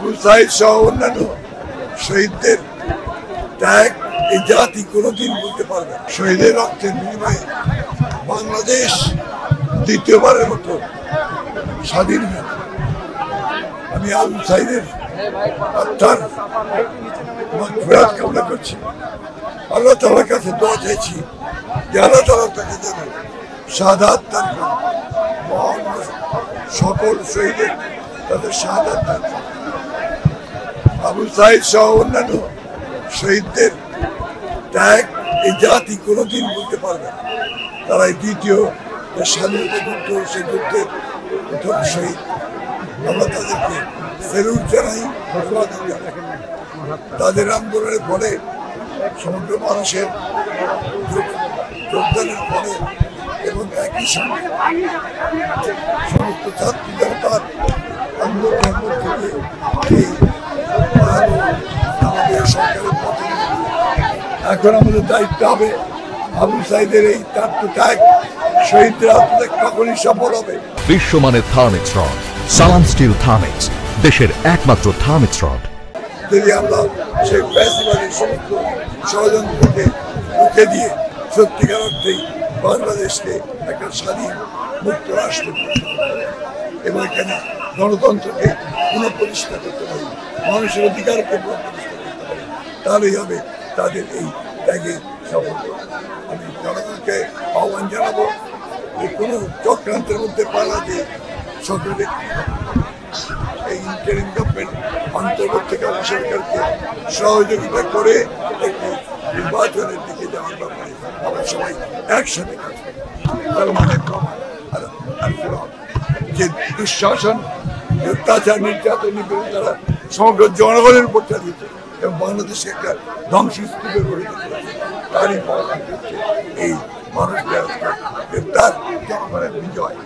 আবু সাইদ সহ অন্যান্য শহীদদের ত্যাগ এই জাতি কোনোদিন বলতে পারবে না। শহীদের রক্তের বিনিময়ে বাংলাদেশ দ্বিতীয়বারের মতো স্বাধীন হয়েছে। আমি আবু সাইদের আত্মার মাগফিরাত কামনা করছি। আল্লাহ তাআলার কাছে দোয়া চাইছি যে আল্লাহ তাআলা তাকে যেন শাহাদাত দান করেন। মহান সকল শহীদের তাদের শাহাদাত দান করেন। আবু সাইদ সহ অন্যান্য শহীদদের ত্যাগ এই জাতি কোনোদিন বলতে পারবে না। তারা এই দ্বিতীয় স্বাধীনতা যুদ্ধ, সেই যুদ্ধের প্রথম শহীদ। আমরা তাদেরকে সেলুট জানাই, অভিবাদন জানাই। তাদের আন্দোলনের ফলে সমগ্র মানুষের যোগদানের ফলে এবং একই সঙ্গে সমস্ত ছাত্রী জনতার আন্দোলনের মধ্যে দিয়ে আমাদের সরকারের পথে এখন আমাদের দায়িত্ব হবে আবু সাইদের এই ত্যাগ শহীদদের আত্মত্যাগ কখনই সফল হবে। বিশ্বমানের থার্মিক্স রড, সালাম স্টিল থার্মিক্স, দেশের একমাত্র থার্মিক্স রড। যদি আমরা সেই ফ্যাসিবাদের সমস্ত ষড়যন্ত্রকে রুখে দিয়ে সত্যিকার অর্থেই বাংলাদেশকে একটা স্বাধীন মুক্ত রাষ্ট্র এবং এখানে গণতন্ত্রকে পুনঃপ্রতিষ্ঠা করতে পারি, মানুষের অধিকারকে পুনঃপ্রতিষ্ঠা করতে পারি, তাহলেই হবে তাদের এই ত্যাগে সফল। আমি জনগণকে আহ্বান জানাবো যে কোনো চক্রান্তের মধ্যে পালা দিয়ে সকল ব্যক্তি এই ইন্টারিম গভর্নমেন্ট অন্তর্বর্তীকালীন সরকারকে সহযোগিতা করে একটি নির্বাচনের দিকে যাওয়ার ব্যাপারে আমরা সবাই একসাথে কাজ করি। তার মানে যে দুঃশাসন, অত্যাচার, নির্যাতনের বিরুদ্ধে তারা সমগ্র জনগণের উপর চালিয়েছে এবং বাংলাদেশে একটা ধ্বংসস্তূপে পরিণত করেছে, তারই ফল এই মানুষদের গ্রেপ্তার, জনগণের বিজয়।